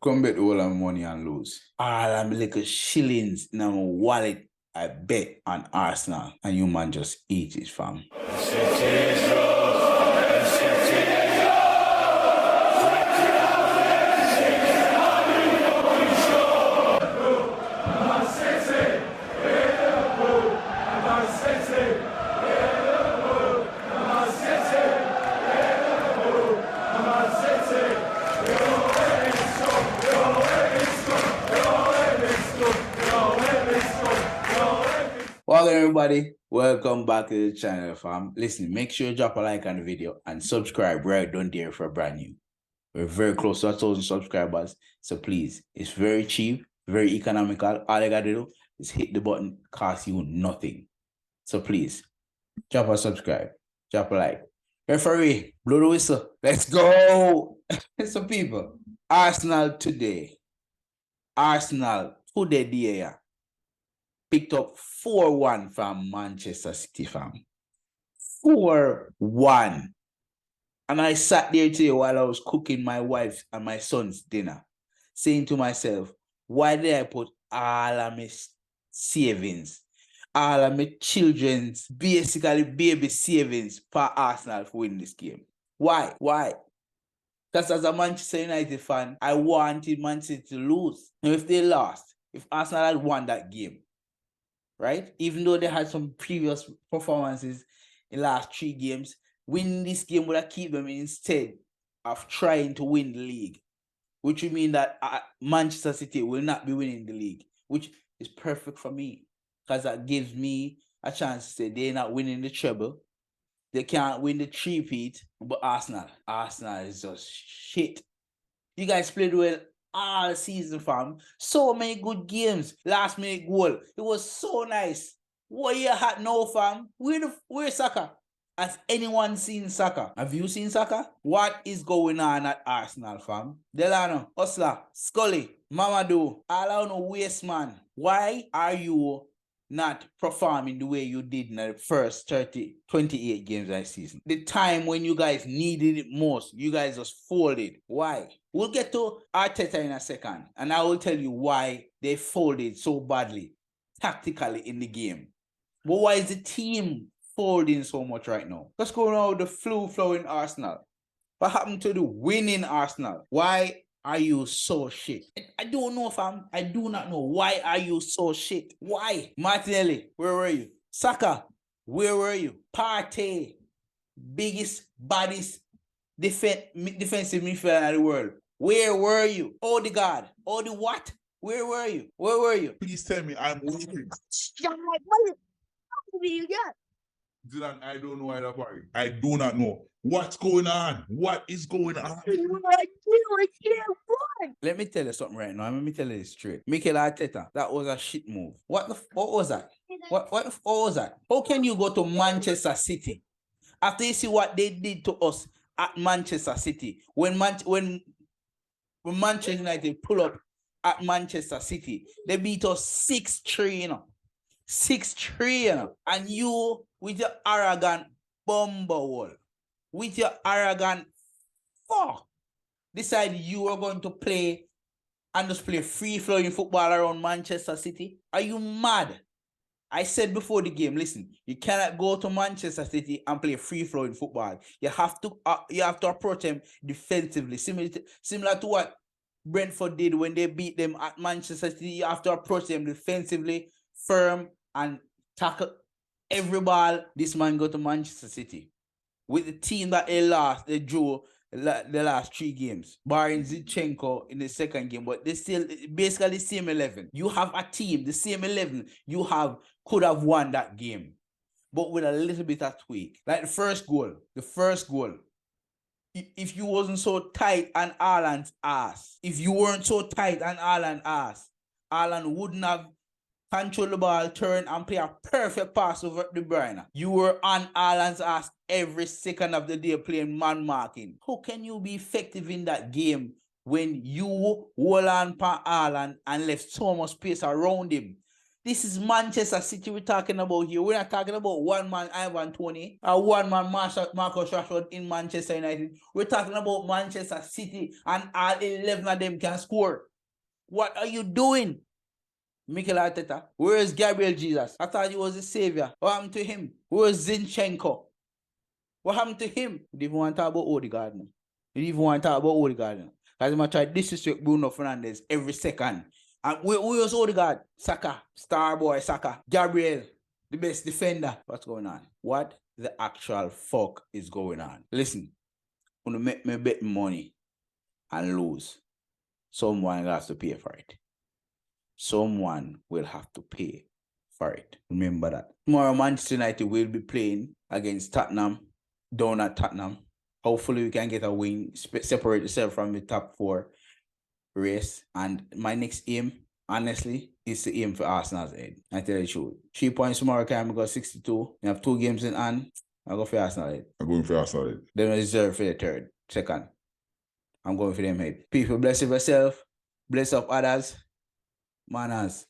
Come bet all our money and lose. All I'm little shillings in my wallet, I bet on Arsenal. And you man just eat it, fam. Welcome everybody, welcome back to the channel, fam. Listen, make sure you drop a like on the video and subscribe right down there for brand new. We're very close to 1,000 subscribers, so please, it's very cheap, very economical. All you gotta do is hit the button, cost you nothing. So please, drop a subscribe, drop a like. Referee, blow the whistle, let's go. So people, Arsenal today, picked up 4-1 from Manchester City, fam. 4-1. And I sat there today while I was cooking my wife's and my son's dinner, saying to myself, why did I put all of my savings, all of my children's, basically baby savings for Arsenal to win this game? Why? Because as a Manchester United fan, I wanted Man City to lose. Now, if they lost, if Arsenal had won that game, right? Even though they had some previous performances in the last 3 games, winning this game would have kept them instead of trying to win the league, which would mean that Manchester City will not be winning the league, which is perfect for me because that gives me a chance to say they're not winning the treble. They can't win the three-peat, but Arsenal is just shit. You guys played well all season, fam. So many good games. Last minute goal. It was so nice. What you had now, fam? Where's soccer? Has anyone seen soccer? Have you seen soccer? What is going on at Arsenal, fam? Delano, Osla, Scully, Mamadou, all I know, waste man. Why are you not performing the way you did in the first 28 games that season? The time when you guys needed it most, you guys just folded. Why? We'll get to Arteta in a second, and I will tell you why they folded so badly, tactically in the game. But why is the team folding so much right now? What's going on with the flowing Arsenal? What happened to the winning Arsenal? Why are you so shit? I don't know, fam. I do not know. Why are you so shit? Why? Martinelli, where were you? Saka, where were you? Partey, biggest, baddest defensive midfielder in the world. Where were you? Odegaard, what? Where were you? Please tell me I'm waiting. Dylan, I don't know either party. I do not know. What's going on? What is going on? Let me tell you something right now. Let me tell you this straight. Mikel Arteta, that was a shit move. What was that? What was that? How can you go to Manchester City after you see what they did to us at Manchester City? When Manchester United pull up at Manchester City, they beat us 6-3, you know. 6-3, you know. And you, with your arrogant bumblewall, with your arrogant decide you are going to play and just play free-flowing football around Manchester City? Are you mad? I said before the game, listen, you cannot go to Manchester City and play free-flowing football. You have to approach them defensively, similar to what Brentford did when they beat them at Manchester City. You have to approach them defensively, firm, and tackle every ball. This man go to Manchester City with the team that they drew the last 3 games, barring Zinchenko in the second game, but they still basically the same 11. You have a team, the same 11 you could have won that game, but with a little bit of tweak. Like the first goal, if you wasn't so tight on Haaland's ass, Haaland wouldn't have control the ball, turn, and play a perfect pass over De Bruyne. You were on Haaland's ass every second of the day playing man marking. How can you be effective in that game when you hold on for Haaland and left so much space around him? This is Manchester City we're talking about here. We're not talking about one man Ivan Toney or one man Marcus Rashford in Manchester United. We're talking about Manchester City and all 11 of them can score. What are you doing? Mikel Arteta. Where is Gabriel Jesus? I thought he was a savior. What happened to him? Where is Zinchenko? What happened to him? You didn't even want to talk about Odegaard now. You didn't even want to talk about Odegaard now. Because I'm going to try to disrespect Bruno Fernandes every second. And we was Odegaard? Saka. Star boy Saka. Gabriel. The best defender. What's going on? What the actual fuck is going on? Listen. When you make me bet money and lose, someone has to pay for it. Someone will have to pay for it. Remember that. Tomorrow, Manchester United will be playing against Tottenham, down at Tottenham. Hopefully, we can get a win, separate yourself from the top 4 race. And my next aim, honestly, is to aim for Arsenal's head. I tell you the truth. 3 points tomorrow, can we go 62. You have 2 games in hand. I'll go for Arsenal head. I'm going for Arsenal head. Then I deserve for the second. I'm going for them head. People, bless yourself. Bless up others. Manaz.